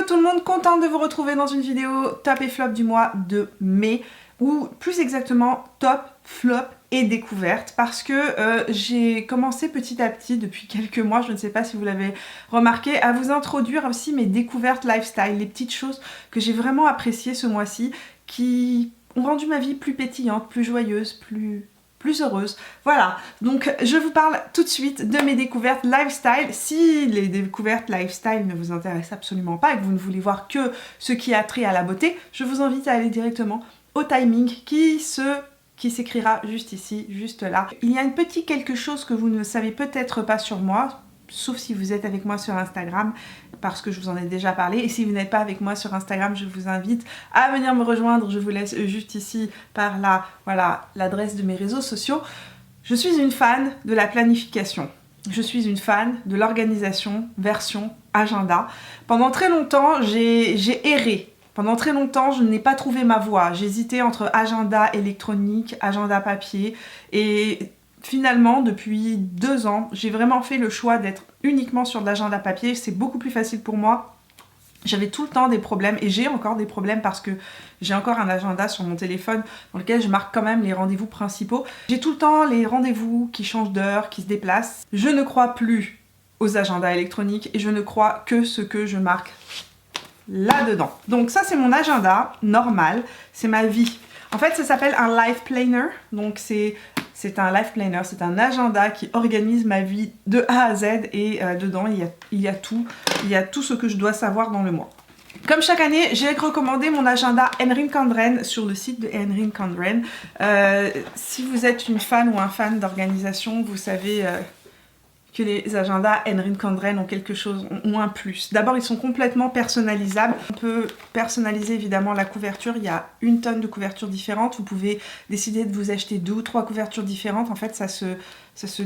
Hello tout le monde, contente de vous retrouver dans une vidéo top et flop du mois de mai, ou plus exactement top, flop et découverte, parce que j'ai commencé petit à petit depuis quelques mois, je ne sais pas si vous l'avez remarqué, à vous introduire aussi mes découvertes lifestyle, les petites choses que j'ai vraiment appréciées ce mois-ci, qui ont rendu ma vie plus pétillante, plus joyeuse, plus heureuse. Voilà, donc je vous parle tout de suite de mes découvertes lifestyle. Si les découvertes lifestyle ne vous intéressent absolument pas et que vous ne voulez voir que ce qui a trait à la beauté, je vous invite à aller directement au timing qui s'écrira juste ici, juste là. Il y a une petite quelque chose que vous ne savez peut-être pas sur moi, sauf si vous êtes avec moi sur Instagram, parce que je vous en ai déjà parlé. Et si vous n'êtes pas avec moi sur Instagram, je vous invite à venir me rejoindre. Je vous laisse juste ici par là, voilà, l'adresse de mes réseaux sociaux. Je suis une fan de la planification. Je suis une fan de l'organisation version agenda. Pendant très longtemps, j'ai erré. Pendant très longtemps, je n'ai pas trouvé ma voie. J'hésitais entre agenda électronique, agenda papier et finalement, depuis 2 ans, j'ai vraiment fait le choix d'être uniquement sur de l'agenda papier. C'est beaucoup plus facile pour moi. J'avais tout le temps des problèmes et j'ai encore des problèmes parce que j'ai encore un agenda sur mon téléphone dans lequel je marque quand même les rendez-vous principaux. J'ai tout le temps les rendez-vous qui changent d'heure, qui se déplacent. Je ne crois plus aux agendas électroniques et je ne crois que ce que je marque là-dedans. Donc ça, c'est mon agenda normal, c'est ma vie. En fait, ça s'appelle un life planner. Donc c'est un life planner, c'est un agenda qui organise ma vie de A à Z et dedans il y a tout ce que je dois savoir dans le mois. Comme chaque année, j'ai recommandé mon agenda Henrin Kandren sur le site de Henrin Kandren. Si vous êtes une fan ou un fan d'organisation, vous savez que les agendas Henrin Kandren ont quelque chose, ont un plus. D'abord, ils sont complètement personnalisables. On peut personnaliser évidemment la couverture. Il y a une tonne de couvertures différentes. Vous pouvez décider de vous acheter 2 ou 3 couvertures différentes. En fait, ça se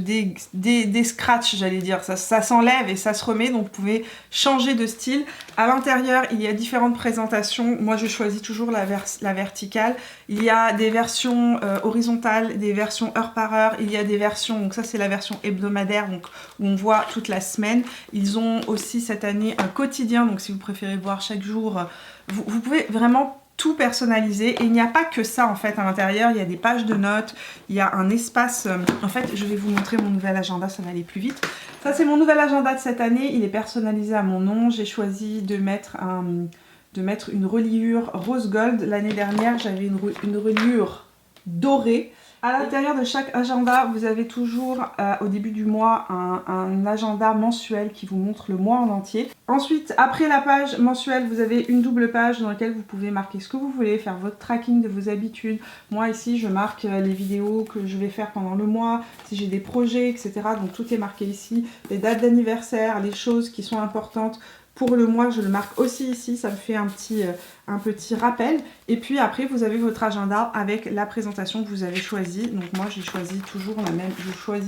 déscratch, j'allais dire. Ça s'enlève et ça se remet. Donc, vous pouvez changer de style. À l'intérieur, il y a différentes présentations. Moi, je choisis toujours la verticale. Il y a des versions horizontales, des versions heure par heure. Il y a des versions, donc ça, c'est la version hebdomadaire, donc où on voit toute la semaine. Ils ont aussi cette année un quotidien, donc si vous préférez voir chaque jour, vous pouvez vraiment tout personnaliser. Et il n'y a pas que ça en fait à l'intérieur, il y a des pages de notes, il y a un espace, en fait je vais vous montrer mon nouvel agenda, ça va aller plus vite. Ça c'est mon nouvel agenda de cette année, il est personnalisé à mon nom. J'ai choisi de mettre une reliure rose gold. L'année dernière j'avais une reliure dorée. À l'intérieur de chaque agenda, vous avez toujours au début du mois un agenda mensuel qui vous montre le mois en entier. Ensuite, après la page mensuelle, vous avez une double page dans laquelle vous pouvez marquer ce que vous voulez, faire votre tracking de vos habitudes. Moi ici, je marque les vidéos que je vais faire pendant le mois, si j'ai des projets, etc. Donc tout est marqué ici. Les dates d'anniversaire, les choses qui sont importantes. Pour le mois, je le marque aussi ici, ça me fait un petit rappel. Et puis après, vous avez votre agenda avec la présentation que vous avez choisie. Donc moi, je choisis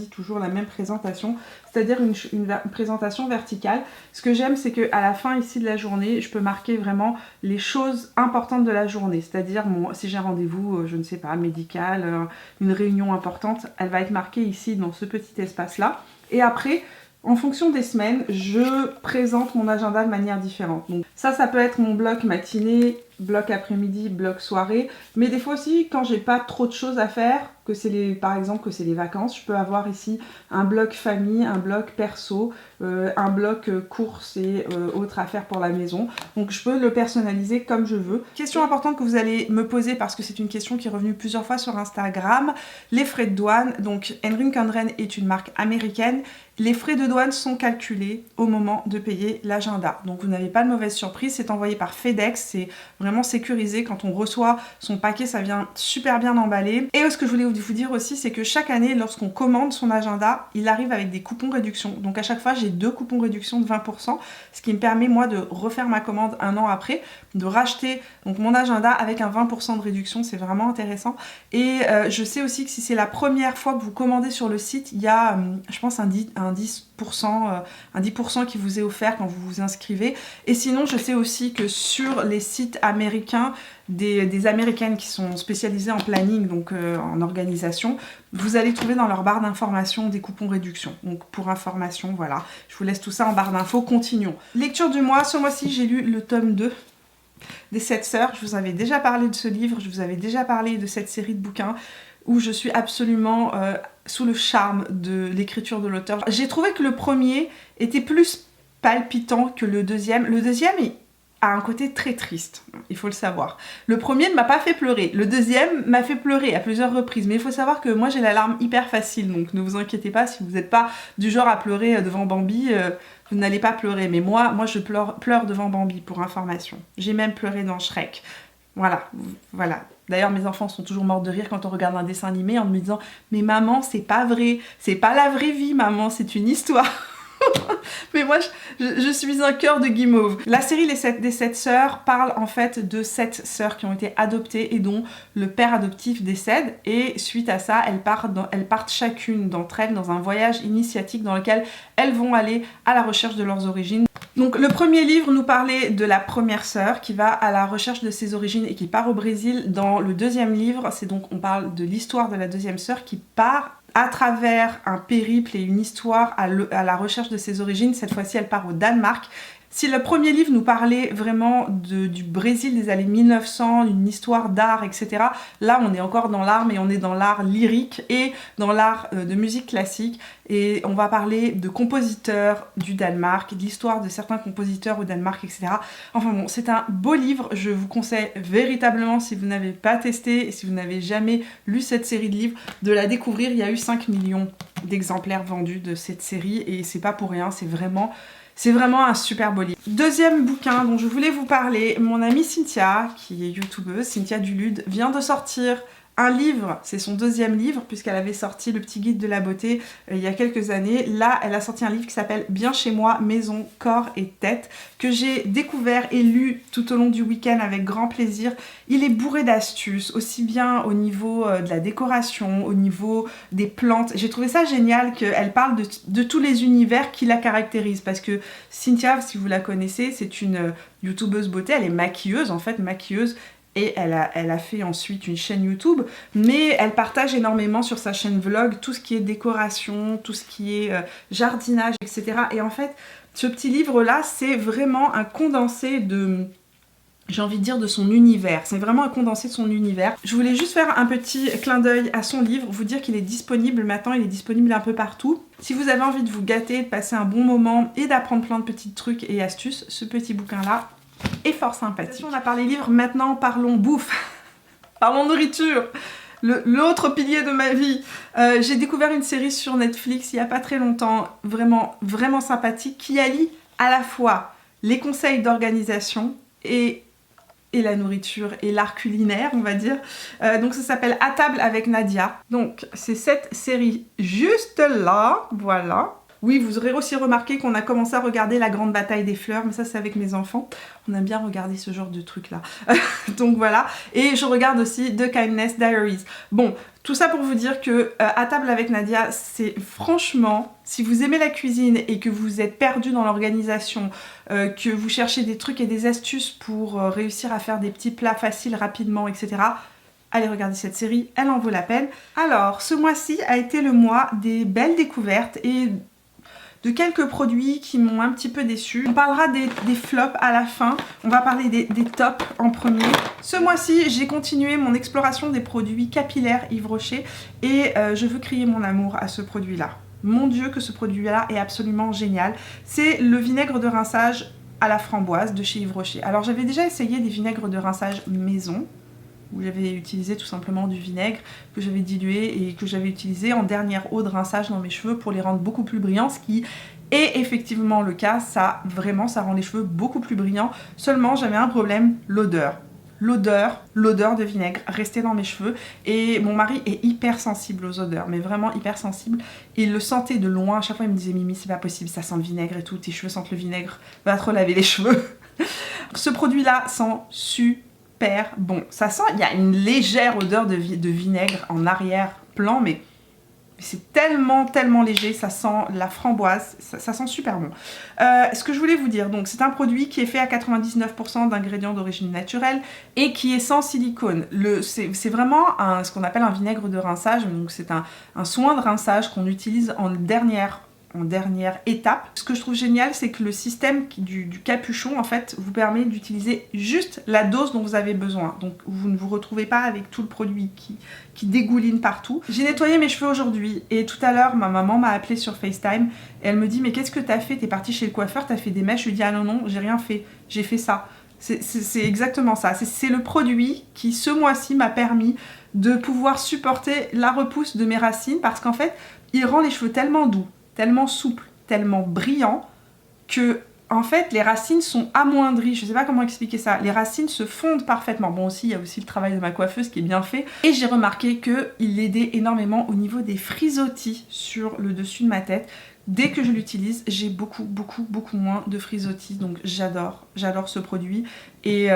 toujours la même présentation, c'est-à-dire une présentation verticale. Ce que j'aime, c'est qu'à la fin ici de la journée, je peux marquer vraiment les choses importantes de la journée. C'est-à-dire, si j'ai un rendez-vous, je ne sais pas, médical, une réunion importante, elle va être marquée ici dans ce petit espace-là. Et après, en fonction des semaines, je présente mon agenda de manière différente. Donc ça peut être mon bloc matinée, bloc après-midi, bloc soirée. Mais des fois aussi, quand j'ai pas trop de choses à faire, par exemple que c'est les vacances, je peux avoir ici un bloc famille, un bloc perso, un bloc courses et autres affaires pour la maison. Donc je peux le personnaliser comme je veux. Question importante que vous allez me poser parce que c'est une question qui est revenue plusieurs fois sur Instagram. Les frais de douane. Donc Henrin Kandren est une marque américaine. Les frais de douane sont calculés au moment de payer l'agenda. Donc vous n'avez pas de mauvaise surprise, c'est envoyé par FedEx, c'est vraiment sécurisé. Quand on reçoit son paquet, ça vient super bien emballé. Et ce que je voulais vous dire aussi, c'est que chaque année, lorsqu'on commande son agenda, il arrive avec des coupons réduction. Donc à chaque fois, j'ai 2 coupons réduction de 20%, ce qui me permet moi de refaire ma commande un an après, de racheter donc mon agenda avec un 20% de réduction, c'est vraiment intéressant. Et je sais aussi que si c'est la première fois que vous commandez sur le site, il y a, je pense, un 10 un 10% qui vous est offert quand vous vous inscrivez. Et sinon, je sais aussi que sur les sites américains, des américaines qui sont spécialisées en planning, donc en organisation, vous allez trouver dans leur barre d'information des coupons réduction. Donc pour information, voilà, je vous laisse tout ça en barre d'infos. Continuons. Lecture du mois, ce mois-ci j'ai lu le tome 2 des 7 sœurs. Je vous avais déjà parlé de ce livre, je vous avais déjà parlé de cette série de bouquins où je suis absolument sous le charme de l'écriture de l'auteur. J'ai trouvé que le premier était plus palpitant que le deuxième. Le deuxième a un côté très triste, il faut le savoir. Le premier ne m'a pas fait pleurer, le deuxième m'a fait pleurer à plusieurs reprises, mais il faut savoir que moi j'ai la larme hyper facile, donc ne vous inquiétez pas, si vous n'êtes pas du genre à pleurer devant Bambi, vous n'allez pas pleurer, mais moi je pleure devant Bambi, pour information. J'ai même pleuré dans Shrek. Voilà. D'ailleurs, mes enfants sont toujours morts de rire quand on regarde un dessin animé en me disant « Mais maman, c'est pas vrai, c'est pas la vraie vie, maman, c'est une histoire !» Mais moi, je suis un cœur de guimauve. La série des 7 sœurs parle en fait de 7 sœurs qui ont été adoptées et dont le père adoptif décède. Et suite à ça, elles partent chacune d'entre elles dans un voyage initiatique dans lequel elles vont aller à la recherche de leurs origines. Donc le premier livre nous parlait de la première sœur qui va à la recherche de ses origines et qui part au Brésil. Dans le deuxième livre, on parle de l'histoire de la deuxième sœur qui part à travers un périple et une histoire à la recherche de ses origines. Cette fois-ci, elle part au Danemark. Si le premier livre nous parlait vraiment du Brésil des années 1900, une histoire d'art, etc., là on est encore dans l'art, mais on est dans l'art lyrique et dans l'art de musique classique. Et on va parler de compositeurs du Danemark, de l'histoire de certains compositeurs au Danemark, etc. Enfin bon, c'est un beau livre, je vous conseille véritablement, si vous n'avez pas testé et si vous n'avez jamais lu cette série de livres, de la découvrir. Il y a eu 5 millions d'exemplaires vendus de cette série et c'est pas pour rien, c'est vraiment un super beau livre. Deuxième bouquin dont je voulais vous parler, mon amie Cynthia, qui est youtubeuse, Cynthia Dulude, vient de sortir un livre, c'est son deuxième livre, puisqu'elle avait sorti le petit guide de la beauté il y a quelques années. Là, elle a sorti un livre qui s'appelle Bien chez moi, maison, corps et tête, que j'ai découvert et lu tout au long du week-end avec grand plaisir. Il est bourré d'astuces, aussi bien au niveau de la décoration, au niveau des plantes. J'ai trouvé ça génial qu'elle parle de tous les univers qui la caractérisent, parce que Cynthia, si vous la connaissez, c'est une youtubeuse beauté, elle est maquilleuse, en fait, maquilleuse. Et elle a fait ensuite une chaîne YouTube, mais elle partage énormément sur sa chaîne vlog tout ce qui est décoration, tout ce qui est jardinage, etc. Et en fait, ce petit livre-là, c'est vraiment un condensé j'ai envie de dire de son univers. C'est vraiment un condensé de son univers. Je voulais juste faire un petit clin d'œil à son livre, vous dire qu'il est disponible maintenant, il est disponible un peu partout. Si vous avez envie de vous gâter, de passer un bon moment et d'apprendre plein de petits trucs et astuces, ce petit bouquin-là est fort sympathique. On a parlé livres, maintenant parlons bouffe. Parlons nourriture. L'autre pilier de ma vie. J'ai découvert une série sur Netflix il n'y a pas très longtemps, vraiment sympathique, qui allie à la fois les conseils d'organisation et la nourriture et l'art culinaire, on va dire. Donc ça s'appelle À table avec Nadia. Donc c'est cette série juste là, voilà. Oui, vous aurez aussi remarqué qu'on a commencé à regarder La Grande Bataille des Fleurs, mais ça c'est avec mes enfants. On aime bien regarder ce genre de trucs là. Donc voilà. Et je regarde aussi The Kindness Diaries. Bon, tout ça pour vous dire que À table avec Nadia, c'est franchement, si vous aimez la cuisine et que vous êtes perdu dans l'organisation, que vous cherchez des trucs et des astuces pour réussir à faire des petits plats faciles rapidement, etc., allez regarder cette série, elle en vaut la peine. Alors, ce mois-ci a été le mois des belles découvertes et de quelques produits qui m'ont un petit peu déçue. On parlera des flops à la fin, on va parler des tops en premier. Ce mois-ci, j'ai continué mon exploration des produits capillaires Yves Rocher et je veux crier mon amour à ce produit-là. Mon Dieu que ce produit-là est absolument génial. C'est le vinaigre de rinçage à la framboise de chez Yves Rocher. Alors j'avais déjà essayé des vinaigres de rinçage maison, où j'avais utilisé tout simplement du vinaigre que j'avais dilué et que j'avais utilisé en dernière eau de rinçage dans mes cheveux pour les rendre beaucoup plus brillants, ce qui est effectivement le cas. Ça rend les cheveux beaucoup plus brillants. Seulement j'avais un problème, l'odeur de vinaigre restait dans mes cheveux et mon mari est hyper sensible aux odeurs, mais vraiment hyper sensible. Il le sentait de loin, à chaque fois il me disait Mimi c'est pas possible, ça sent le vinaigre et tout, tes cheveux sentent le vinaigre, va te relaver les cheveux. Ce produit là sent super bon, ça sent, il y a une légère odeur de vinaigre en arrière-plan, mais c'est tellement léger, ça sent la framboise, ça sent super bon. Ce que je voulais vous dire, donc c'est un produit qui est fait à 99% d'ingrédients d'origine naturelle et qui est sans silicone. C'est vraiment ce qu'on appelle un vinaigre de rinçage, donc c'est un soin de rinçage qu'on utilise en dernière étape. Ce que je trouve génial, c'est que le système du capuchon en fait vous permet d'utiliser juste la dose dont vous avez besoin. Donc vous ne vous retrouvez pas avec tout le produit qui dégouline partout. J'ai nettoyé mes cheveux aujourd'hui et tout à l'heure ma maman m'a appelé sur FaceTime et elle me dit mais qu'est-ce que t'as fait? T'es partie chez le coiffeur, t'as fait des mèches? Je lui dis ah non j'ai rien fait, j'ai fait ça. C'est exactement ça. C'est le produit qui ce mois-ci m'a permis de pouvoir supporter la repousse de mes racines parce qu'en fait il rend les cheveux tellement doux, tellement souple, tellement brillant que en fait les racines sont amoindries. Je sais pas comment expliquer ça. Les racines se fondent parfaitement. Bon aussi il y a aussi le travail de ma coiffeuse qui est bien fait. Et j'ai remarqué qu'il aidait énormément au niveau des frisottis sur le dessus de ma tête. Dès que je l'utilise, j'ai beaucoup moins de frisottis. Donc j'adore ce produit. Et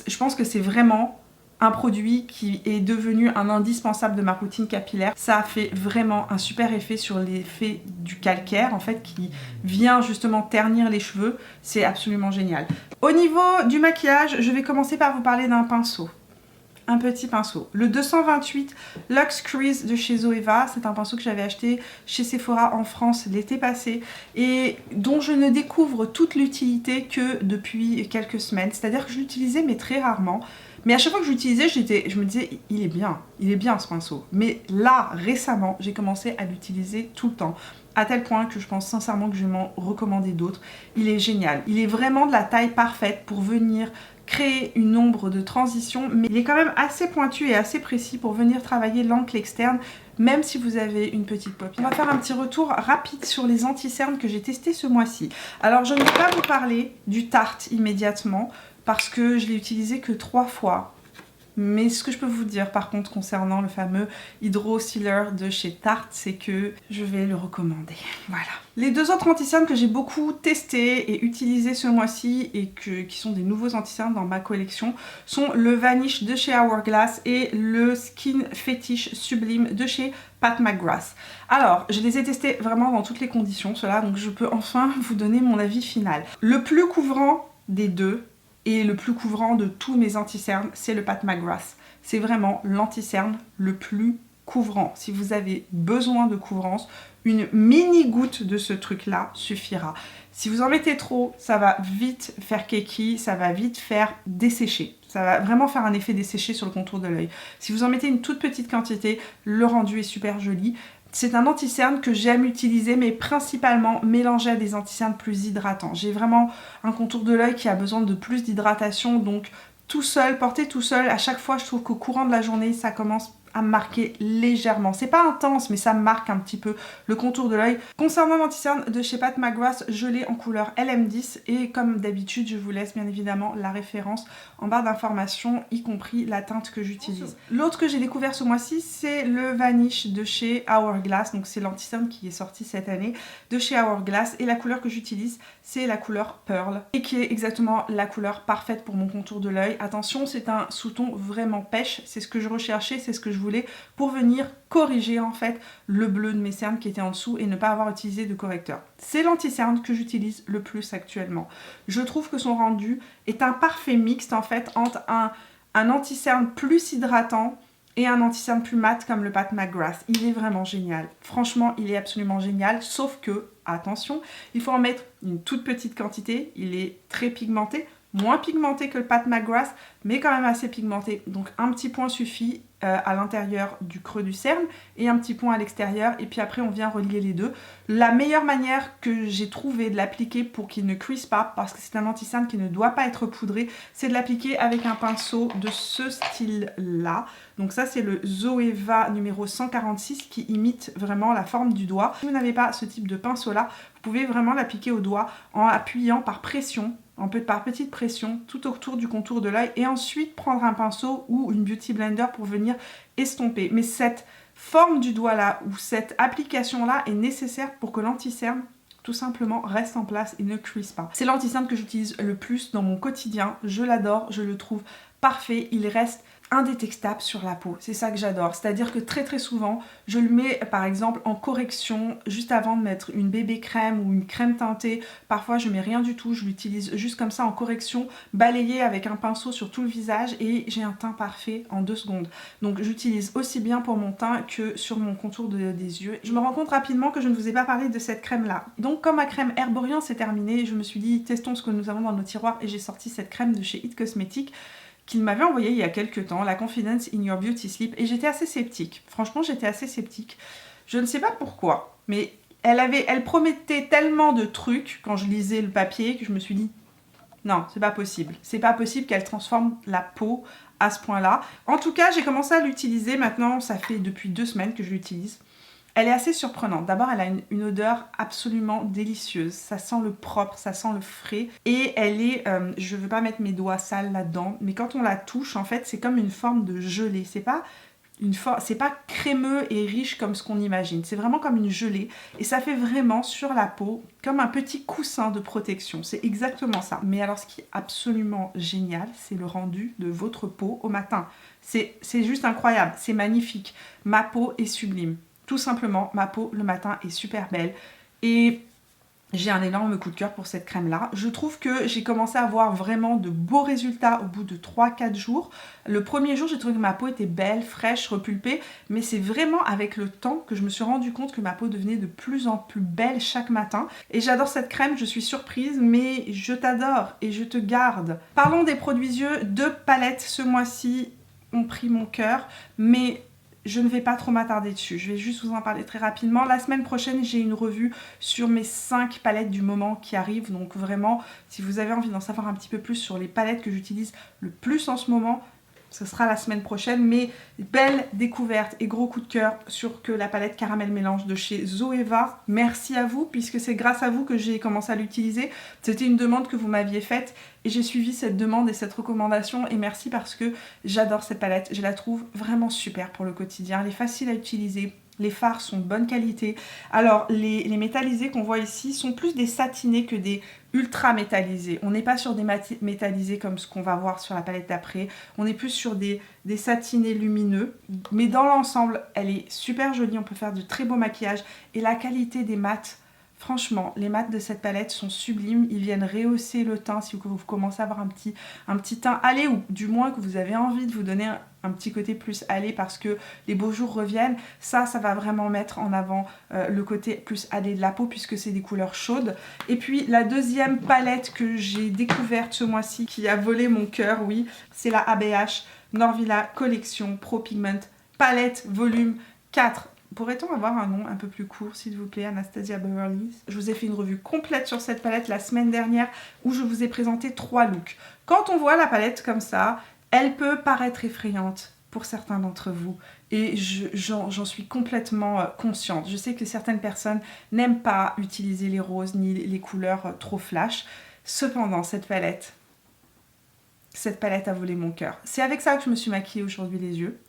je pense que c'est vraiment un produit qui est devenu un indispensable de ma routine capillaire. Ça a fait vraiment un super effet sur l'effet du calcaire en fait qui vient justement ternir les cheveux. C'est absolument génial. Au niveau du maquillage, je vais commencer par vous parler d'un pinceau. Un petit pinceau. Le 228 Luxe Crease de chez Zoeva. C'est un pinceau que j'avais acheté chez Sephora en France l'été passé et dont je ne découvre toute l'utilité que depuis quelques semaines. C'est-à-dire que je l'utilisais mais très rarement. Mais à chaque fois que je l'utilisais, je me disais, il est bien ce pinceau. Mais là, récemment, j'ai commencé à l'utiliser tout le temps. À tel point que je pense sincèrement que je vais m'en recommander d'autres. Il est génial. Il est vraiment de la taille parfaite pour venir créer une ombre de transition. Mais il est quand même assez pointu et assez précis pour venir travailler l'angle externe, même si vous avez une petite paupière. On va faire un petit retour rapide sur les anti-cernes que j'ai testés ce mois-ci. Alors, je ne vais pas vous parler du Tarte immédiatement, parce que je l'ai utilisé que 3 fois. Mais ce que je peux vous dire par contre concernant le fameux Hydro Sealer de chez Tarte, c'est que je vais le recommander. Voilà. Les deux autres anti-cernes que j'ai beaucoup testés et utilisés ce mois-ci et qui sont des nouveaux anti-cernes dans ma collection sont le Vanish de chez Hourglass et le Skin Fetish Sublime de chez Pat McGrath. Alors, je les ai testés vraiment dans toutes les conditions, ceux-là, donc je peux enfin vous donner mon avis final. Le plus couvrant des deux, et le plus couvrant de tous mes anti-cernes, c'est le Pat McGrath. C'est vraiment l'anti-cerne le plus couvrant. Si vous avez besoin de couvrance, une mini goutte de ce truc-là suffira. Si vous en mettez trop, ça va vite faire keki, ça va vite faire dessécher. Ça va vraiment faire un effet desséché sur le contour de l'œil. Si vous en mettez une toute petite quantité, le rendu est super joli. C'est un anti-cerne que j'aime utiliser, mais principalement mélangé à des anti-cernes plus hydratants. J'ai vraiment un contour de l'œil qui a besoin de plus d'hydratation, donc tout seul, porté tout seul, à chaque fois je trouve qu'au courant de la journée, ça commence à me marquer légèrement. C'est pas intense, mais ça me marque un petit peu le contour de l'œil. Concernant l'anti-cerne de chez Pat McGrath, je l'ai en couleur LM10 et comme d'habitude, je vous laisse bien évidemment la référence en barre d'informations, y compris la teinte que j'utilise. L'autre que j'ai découvert ce mois-ci, c'est le Vanish de chez Hourglass. Donc c'est l'anti-cerne qui est sorti cette année de chez Hourglass et la couleur que j'utilise, c'est la couleur Pearl et qui est exactement la couleur parfaite pour mon contour de l'œil. Attention, c'est un sous-ton vraiment pêche, c'est ce que je recherchais, c'est ce que je voulais pour venir corriger en fait le bleu de mes cernes qui était en dessous et ne pas avoir utilisé de correcteur. C'est l'anti-cerne que j'utilise le plus actuellement. Je trouve que son rendu est un parfait mixte en fait entre un anti-cerne plus hydratant et un anti-cerne plus mat comme le Pat McGrath. Il est vraiment génial. Franchement, il est absolument génial, sauf que, attention, il faut en mettre une toute petite quantité. Il est très pigmenté, moins pigmenté que le Pat McGrath, mais quand même assez pigmenté. Donc un petit point suffit à l'intérieur du creux du cerne et un petit point à l'extérieur, et puis après on vient relier les deux. La meilleure manière que j'ai trouvé de l'appliquer pour qu'il ne cuise pas, parce que c'est un anti-cerne qui ne doit pas être poudré, c'est de l'appliquer avec un pinceau de ce style-là. Donc ça c'est le Zoeva numéro 146 qui imite vraiment la forme du doigt. Si vous n'avez pas ce type de pinceau-là, vous pouvez vraiment l'appliquer au doigt en appuyant par pression, par petite pression tout autour du contour de l'œil, et ensuite prendre un pinceau ou une beauty blender pour venir estomper. Mais cette forme du doigt là ou cette application là est nécessaire pour que l'anti-cerne tout simplement reste en place et ne cuise pas. C'est l'anti-cerne que j'utilise le plus dans mon quotidien, je l'adore, je le trouve parfait, il reste indétectable sur la peau. C'est ça que j'adore. C'est-à-dire que très souvent, je le mets par exemple en correction juste avant de mettre une bébé crème ou une crème teintée. Parfois, je mets rien du tout. Je l'utilise juste comme ça en correction, balayé avec un pinceau sur tout le visage et j'ai un teint parfait en 2 secondes. Donc, j'utilise aussi bien pour mon teint que sur mon contour des yeux. Je me rends compte rapidement que je ne vous ai pas parlé de cette crème-là. Donc, comme ma crème Herborian s'est terminée, je me suis dit, testons ce que nous avons dans nos tiroirs et j'ai sorti cette crème de chez It Cosmetics qu'il m'avait envoyé il y a quelques temps, la Confidence in Your Beauty Sleep, et j'étais assez sceptique. Franchement, j'étais assez sceptique. Je ne sais pas pourquoi, mais elle promettait tellement de trucs quand je lisais le papier que je me suis dit non, c'est pas possible. C'est pas possible qu'elle transforme la peau à ce point-là. En tout cas, j'ai commencé à l'utiliser. Maintenant, ça fait depuis 2 semaines que je l'utilise. Elle est assez surprenante. D'abord, elle a une odeur absolument délicieuse. Ça sent le propre, ça sent le frais. Et elle est, je ne veux pas mettre mes doigts sales là-dedans, mais quand on la touche, en fait, c'est comme une forme de gelée. C'est pas crémeux et riche comme ce qu'on imagine. C'est vraiment comme une gelée. Et ça fait vraiment sur la peau comme un petit coussin de protection. C'est exactement ça. Mais alors, ce qui est absolument génial, c'est le rendu de votre peau au matin. C'est juste incroyable. C'est magnifique. Ma peau est sublime. Tout simplement, ma peau le matin est super belle et j'ai un énorme coup de cœur pour cette crème-là. Je trouve que j'ai commencé à avoir vraiment de beaux résultats au bout de 3-4 jours. Le premier jour, j'ai trouvé que ma peau était belle, fraîche, repulpée, mais c'est vraiment avec le temps que je me suis rendu compte que ma peau devenait de plus en plus belle chaque matin. Et j'adore cette crème, je suis surprise, mais je t'adore et je te garde. Parlons des produits yeux. 2 palettes ce mois-ci ont pris mon cœur, mais je ne vais pas trop m'attarder dessus, je vais juste vous en parler très rapidement. La semaine prochaine, j'ai une revue sur mes 5 palettes du moment qui arrivent. Donc vraiment, si vous avez envie d'en savoir un petit peu plus sur les palettes que j'utilise le plus en ce moment, ce sera la semaine prochaine. Mais belle découverte et gros coup de cœur sur la palette Caramel Mélange de chez Zoeva. Merci à vous, puisque c'est grâce à vous que j'ai commencé à l'utiliser. C'était une demande que vous m'aviez faite et j'ai suivi cette demande et cette recommandation. Et merci parce que j'adore cette palette. Je la trouve vraiment super pour le quotidien. Elle est facile à utiliser. Les fards sont de bonne qualité. Alors, les métallisés qu'on voit ici sont plus des satinés que des ultra métallisés. On n'est pas sur des métallisés comme ce qu'on va voir sur la palette d'après. On est plus sur des satinés lumineux. Mais dans l'ensemble, elle est super jolie. On peut faire de très beaux maquillages. Et la qualité des mats, franchement, les mats de cette palette sont sublimes. Ils viennent rehausser le teint si vous commencez à avoir un petit teint allé, ou du moins que vous avez envie de vous donner un petit côté plus allé parce que les beaux jours reviennent. Ça va vraiment mettre en avant le côté plus allé de la peau puisque c'est des couleurs chaudes. Et puis la deuxième palette que j'ai découverte ce mois-ci qui a volé mon cœur, oui, c'est la ABH Norvilla Collection Pro Pigment Palette Volume 4. Pourrait-on avoir un nom un peu plus court, s'il vous plaît, Anastasia Beverly? Je vous ai fait une revue complète sur cette palette la semaine dernière où je vous ai présenté 3 looks. Quand on voit la palette comme ça, elle peut paraître effrayante pour certains d'entre vous et j'en suis complètement consciente. Je sais que certaines personnes n'aiment pas utiliser les roses ni les couleurs trop flash. Cependant, cette palette a volé mon cœur. C'est avec ça que je me suis maquillée aujourd'hui les yeux.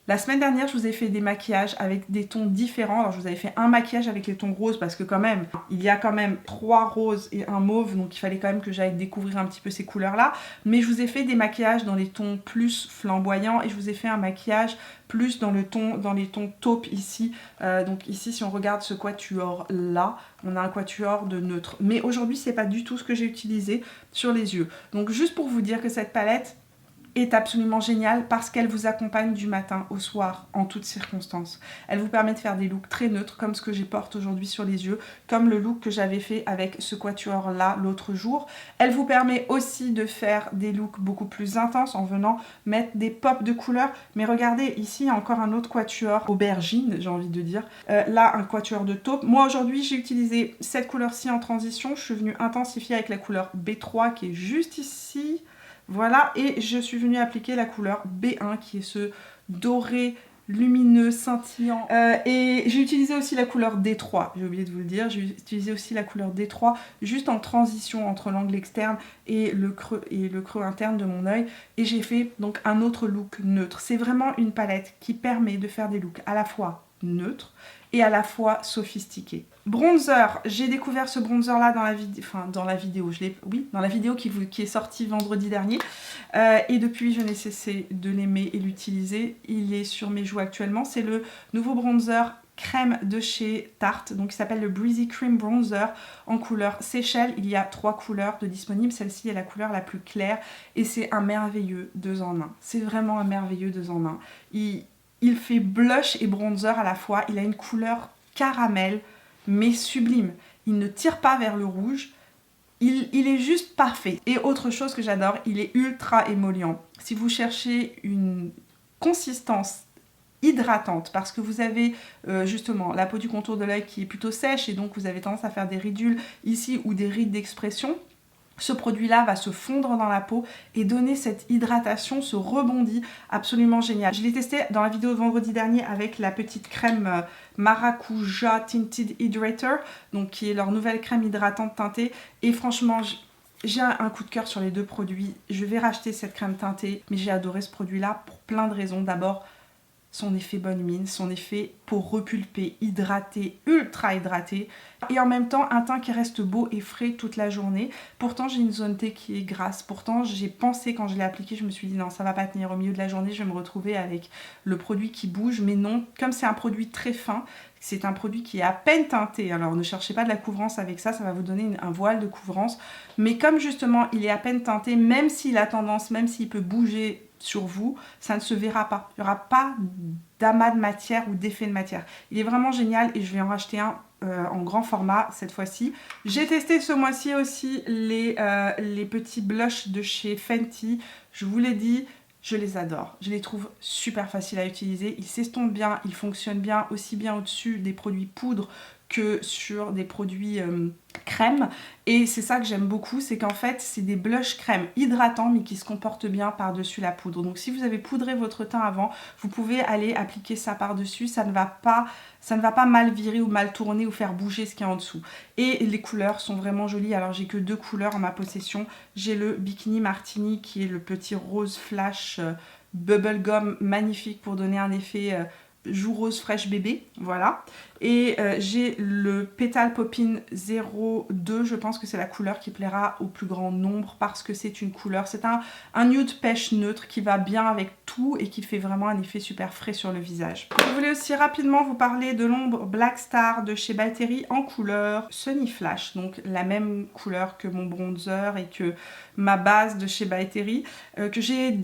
La semaine dernière, je vous ai fait des maquillages avec des tons différents. Alors, je vous avais fait un maquillage avec les tons roses parce que quand même, il y a quand même 3 roses et un mauve. Donc, il fallait quand même que j'aille découvrir un petit peu ces couleurs-là. Mais je vous ai fait des maquillages dans les tons plus flamboyants et je vous ai fait un maquillage plus dans les tons taupe ici. Donc ici, si on regarde ce quatuor-là, on a un quatuor de neutre. Mais aujourd'hui, c'est pas du tout ce que j'ai utilisé sur les yeux. Donc, juste pour vous dire que cette palette est absolument géniale parce qu'elle vous accompagne du matin au soir en toutes circonstances. Elle vous permet de faire des looks très neutres comme ce que j'ai porte aujourd'hui sur les yeux, comme le look que j'avais fait avec ce quatuor là l'autre jour. Elle vous permet aussi de faire des looks beaucoup plus intenses en venant mettre des pops de couleurs. Mais regardez, ici il y a encore un autre quatuor aubergine, j'ai envie de dire. Là, un quatuor de taupe. Moi aujourd'hui, j'ai utilisé cette couleur-ci en transition. Je suis venue intensifier avec la couleur B3 qui est juste ici. Voilà, et je suis venue appliquer la couleur B1 qui est ce doré lumineux, scintillant. Et j'ai utilisé aussi la couleur D3, j'ai oublié de vous le dire, j'ai utilisé aussi la couleur D3 juste en transition entre l'angle externe et le creux interne de mon œil. Et j'ai fait donc un autre look neutre. C'est vraiment une palette qui permet de faire des looks à la fois neutres et à la fois sophistiqué. Bronzer, j'ai découvert ce bronzer là dans la vidéo, dans la vidéo qui est sortie vendredi dernier. Et depuis, je n'ai cessé de l'aimer et l'utiliser. Il est sur mes joues actuellement. C'est le nouveau bronzer crème de chez Tarte, donc il s'appelle le Breezy Cream Bronzer en couleur Seychelles. Il y a 3 couleurs de disponibles, celle-ci est la couleur la plus claire et c'est un merveilleux 2 en 1. C'est vraiment un merveilleux 2 en 1. Il fait blush et bronzer à la fois, il a une couleur caramel mais sublime. Il ne tire pas vers le rouge, il est juste parfait. Et autre chose que j'adore, il est ultra émollient. Si vous cherchez une consistance hydratante parce que vous avez justement la peau du contour de l'œil qui est plutôt sèche et donc vous avez tendance à faire des ridules ici ou des rides d'expression, ce produit-là va se fondre dans la peau et donner cette hydratation, ce rebondi absolument génial. Je l'ai testé dans la vidéo de vendredi dernier avec la petite crème Maracuja Tinted Hydrator, donc qui est leur nouvelle crème hydratante teintée. Et franchement, j'ai un coup de cœur sur les deux produits. Je vais racheter cette crème teintée, mais j'ai adoré ce produit-là pour plein de raisons. D'abord, son effet bonne mine, son effet peau repulpée, hydratée, ultra hydratée. Et en même temps, un teint qui reste beau et frais toute la journée. Pourtant, j'ai une zone T qui est grasse. Pourtant, j'ai pensé quand je l'ai appliqué, je me suis dit non, ça va pas tenir. Au milieu de la journée, je vais me retrouver avec le produit qui bouge. Mais non, comme c'est un produit très fin, c'est un produit qui est à peine teinté. Alors, ne cherchez pas de la couvrance avec ça, ça va vous donner un voile de couvrance. Mais comme justement, il est à peine teinté, même s'il a tendance, même s'il peut bouger sur vous, ça ne se verra pas. Il n'y aura pas d'amas de matière ou d'effet de matière. Il est vraiment génial et je vais en racheter un en grand format cette fois-ci. J'ai testé ce mois-ci aussi les petits blushs de chez Fenty. Je vous l'ai dit, je les adore. Je les trouve super faciles à utiliser. Ils s'estompent bien, ils fonctionnent bien, aussi bien au-dessus des produits poudre que sur des produits crème. Et c'est ça que j'aime beaucoup, c'est qu'en fait, c'est des blush crème hydratants mais qui se comportent bien par-dessus la poudre. Donc si vous avez poudré votre teint avant, vous pouvez aller appliquer ça par-dessus. Ça ne va pas mal virer ou mal tourner ou faire bouger ce qu'il y a en dessous. Et les couleurs sont vraiment jolies. Alors j'ai que 2 couleurs en ma possession. J'ai le Bikini Martini qui est le petit rose flash bubblegum magnifique pour donner un effet joue rose fraîche bébé, voilà. Et j'ai le Petal Poppin 02, je pense que c'est la couleur qui plaira au plus grand nombre parce que c'est une couleur, c'est un nude pêche neutre qui va bien avec tout et qui fait vraiment un effet super frais sur le visage. Je voulais aussi rapidement vous parler de l'ombre Black Star de chez Balteri en couleur Sunny Flash, donc la même couleur que mon bronzer et que ma base de chez Balteri, que j'ai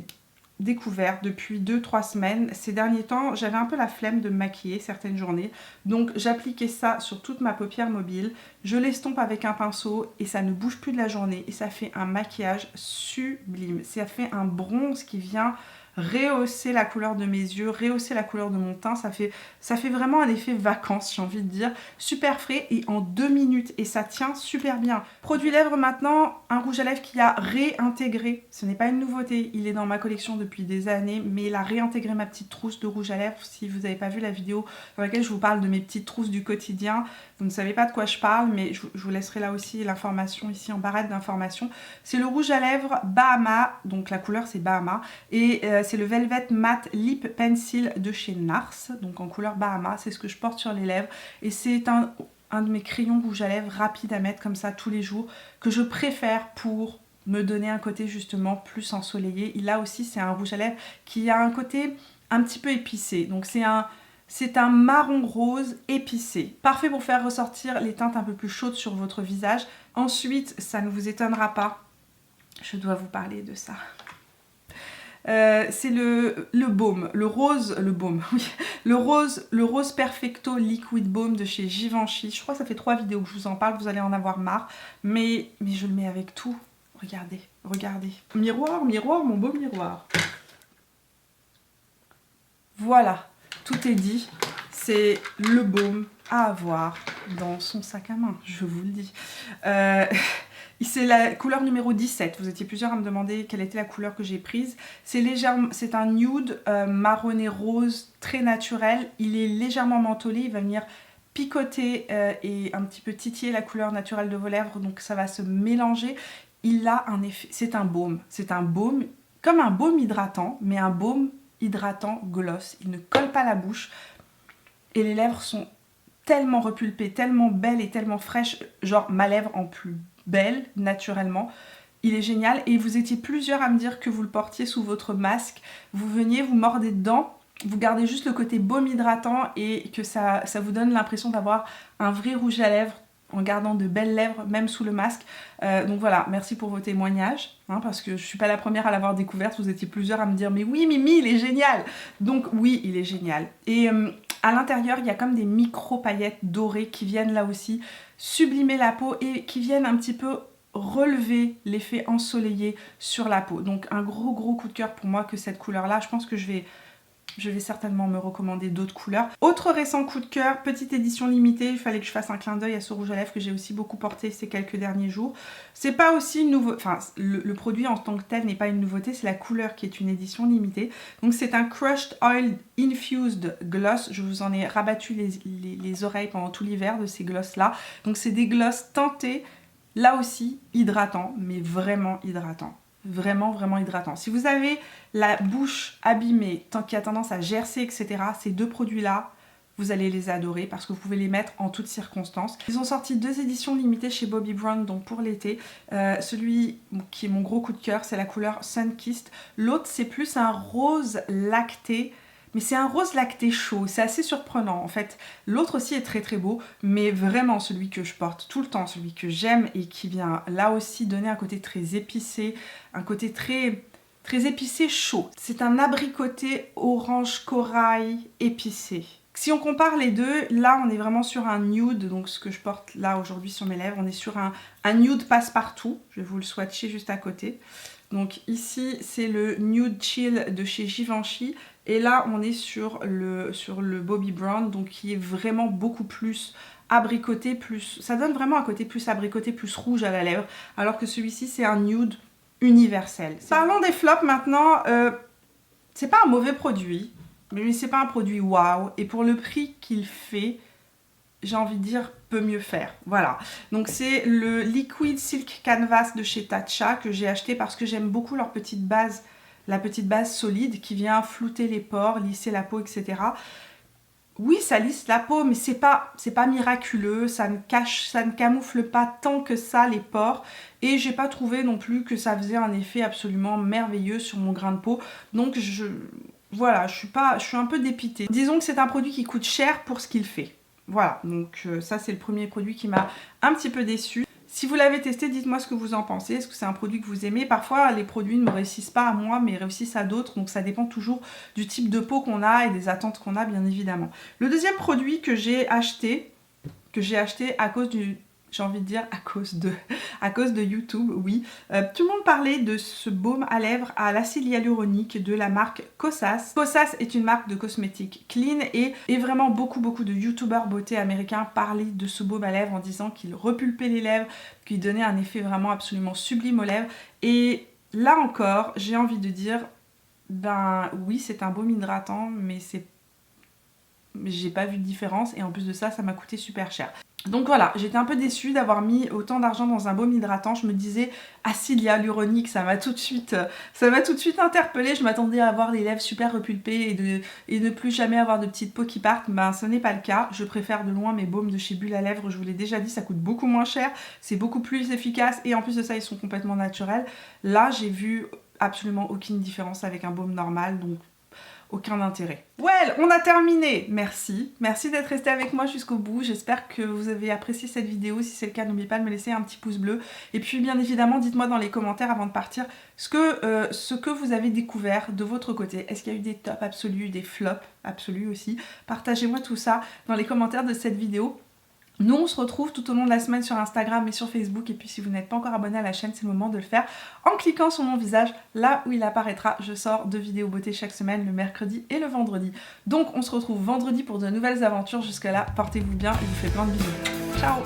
découvert depuis 2-3 semaines. Ces derniers temps, j'avais un peu la flemme de me maquiller certaines journées, donc j'appliquais ça sur toute ma paupière mobile, je l'estompe avec un pinceau et ça ne bouge plus de la journée et ça fait un maquillage sublime. Ça fait un bronze qui vient rehausser la couleur de mes yeux, rehausser la couleur de mon teint, ça fait vraiment un effet vacances, j'ai envie de dire, super frais et en 2 minutes et ça tient super bien. Produit lèvres maintenant, un rouge à lèvres qui a réintégré, ce n'est pas une nouveauté, il est dans ma collection depuis des années, mais il a réintégré ma petite trousse de rouge à lèvres. Si vous n'avez pas vu la vidéo dans laquelle je vous parle de mes petites trousses du quotidien, vous ne savez pas de quoi je parle, mais je vous laisserai là aussi l'information ici en barrette d'informations. C'est le rouge à lèvres Bahama, donc la couleur c'est Bahama, et c'est le Velvet Matte Lip Pencil de chez NARS, donc en couleur Bahama, c'est ce que je porte sur les lèvres, et c'est un de mes crayons rouge à lèvres rapides à mettre comme ça tous les jours, que je préfère pour me donner un côté justement plus ensoleillé. Et là aussi c'est un rouge à lèvres qui a un côté un petit peu épicé, donc c'est un marron rose épicé. Parfait pour faire ressortir les teintes un peu plus chaudes sur votre visage. Ensuite, ça ne vous étonnera pas, je dois vous parler de ça. C'est le baume, le rose Perfecto Liquid Baume de chez Givenchy. Je crois que ça fait 3 vidéos que je vous en parle, vous allez en avoir marre. Mais je le mets avec tout. Regardez, regardez. Miroir, miroir, mon beau miroir. Voilà, tout est dit. C'est le baume à avoir dans son sac à main, je vous le dis. C'est la couleur numéro 17. Vous étiez plusieurs à me demander quelle était la couleur que j'ai prise. C'est un nude marronné rose très naturel. Il est légèrement mentholé. Il va venir picoter et un petit peu titiller la couleur naturelle de vos lèvres. Donc ça va se mélanger. Il a un effet... C'est un baume. C'est un baume comme un baume hydratant, mais un baume hydratant gloss. Il ne colle pas la bouche. Et les lèvres sont tellement repulpée, tellement belle et tellement fraîche, genre ma lèvre en plus belle, naturellement. Il est génial et vous étiez plusieurs à me dire que vous le portiez sous votre masque. Vous veniez, vous mordez dedans, vous gardez juste le côté baume hydratant et que ça vous donne l'impression d'avoir un vrai rouge à lèvres en gardant de belles lèvres, même sous le masque. Donc voilà, merci pour vos témoignages, hein, parce que je suis pas la première à l'avoir découverte, vous étiez plusieurs à me dire « Mais oui, Mimi, il est génial !» Donc oui, il est génial. Et à l'intérieur, il y a comme des micro-paillettes dorées qui viennent là aussi sublimer la peau et qui viennent un petit peu relever l'effet ensoleillé sur la peau. Donc un gros coup de cœur pour moi que cette couleur-là. Je pense que je vais certainement me recommander d'autres couleurs. Autre récent coup de cœur, petite édition limitée, il fallait que je fasse un clin d'œil à ce rouge à lèvres que j'ai aussi beaucoup porté ces quelques derniers jours. C'est pas aussi une nouveauté, enfin le produit en tant que tel n'est pas une nouveauté, c'est la couleur qui est une édition limitée. Donc c'est un Crushed Oil Infused Gloss, je vous en ai rabattu les oreilles pendant tout l'hiver de ces gloss là. Donc c'est des gloss teintés, là aussi hydratants, mais vraiment hydratants. Vraiment hydratant. Si vous avez la bouche abîmée, qui a tendance à gercer, etc., ces deux produits-là, vous allez les adorer parce que vous pouvez les mettre en toutes circonstances. Ils ont sorti 2 éditions limitées chez Bobbi Brown, donc pour l'été. Celui qui est mon gros coup de cœur, c'est la couleur Sunkissed. L'autre, c'est plus un rose lacté. Mais c'est un rose lacté chaud, c'est assez surprenant en fait. L'autre aussi est très beau, mais vraiment celui que je porte tout le temps, celui que j'aime et qui vient là aussi donner un côté très épicé, un côté très épicé chaud. C'est un abricoté orange corail épicé. Si on compare les deux, là on est vraiment sur un nude, donc ce que je porte là aujourd'hui sur mes lèvres, on est sur un nude passe-partout. Je vais vous le swatcher juste à côté. Donc ici c'est le Nude Chill de chez Givenchy et là on est sur le Bobbi Brown, donc qui est vraiment beaucoup plus abricoté, ça donne vraiment un côté plus abricoté, plus rouge à la lèvre, alors que celui-ci c'est un nude universel. Parlons des flops maintenant, c'est pas un mauvais produit, mais c'est pas un produit waouh, et pour le prix qu'il fait, j'ai envie de dire peut mieux faire. Voilà, donc c'est le Liquid Silk Canvas de chez Tatcha que j'ai acheté parce que j'aime beaucoup leur petite base, la petite base solide qui vient flouter les pores, lisser la peau, etc. Oui, ça lisse la peau, mais c'est pas miraculeux, ça ne camoufle pas tant que ça les pores, et j'ai pas trouvé non plus que ça faisait un effet absolument merveilleux sur mon grain de peau, donc voilà, je suis un peu dépitée. Disons que c'est un produit qui coûte cher pour ce qu'il fait. Voilà, donc ça c'est le premier produit qui m'a un petit peu déçue. Si vous l'avez testé, dites-moi ce que vous en pensez. Est-ce que c'est un produit que vous aimez? Parfois, les produits ne me réussissent pas à moi, mais réussissent à d'autres. Donc ça dépend toujours du type de peau qu'on a et des attentes qu'on a, bien évidemment. Le deuxième produit que j'ai acheté à cause du... J'ai envie de dire à cause de YouTube, oui. Tout le monde parlait de ce baume à lèvres à l'acide hyaluronique de la marque Kosas. Kosas est une marque de cosmétiques clean et vraiment beaucoup de youtubeurs beauté américains parlaient de ce baume à lèvres en disant qu'il repulpait les lèvres, qu'il donnait un effet vraiment absolument sublime aux lèvres. Et là encore, j'ai envie de dire, ben oui, c'est un baume hydratant, mais j'ai pas vu de différence et en plus de ça, ça m'a coûté super cher. Donc voilà, j'étais un peu déçue d'avoir mis autant d'argent dans un baume hydratant. Je me disais acide hyaluronique, ça m'a tout de suite interpellée. Je m'attendais à avoir les lèvres super repulpées et ne plus jamais avoir de petites peaux qui partent. Ben ce n'est pas le cas. Je préfère de loin mes baumes de chez Bulle à lèvres. Je vous l'ai déjà dit, ça coûte beaucoup moins cher, c'est beaucoup plus efficace et en plus de ça, ils sont complètement naturels. Là, j'ai vu absolument aucune différence avec un baume normal, donc aucun intérêt. Well, on a terminé. Merci d'être resté avec moi jusqu'au bout. J'espère que vous avez apprécié cette vidéo. Si c'est le cas, n'oubliez pas de me laisser un petit pouce bleu. Et puis bien évidemment, dites-moi dans les commentaires avant de partir ce que vous avez découvert de votre côté. Est-ce qu'il y a eu des tops absolus, des flops absolus aussi? Partagez-moi tout ça dans les commentaires de cette vidéo. Nous, on se retrouve tout au long de la semaine sur Instagram et sur Facebook. Et puis, si vous n'êtes pas encore abonné à la chaîne, c'est le moment de le faire en cliquant sur mon visage, là où il apparaîtra. Je sors 2 vidéos beauté chaque semaine, le mercredi et le vendredi. Donc, on se retrouve vendredi pour de nouvelles aventures. Jusque-là, portez-vous bien et je vous fais plein de bisous. Ciao!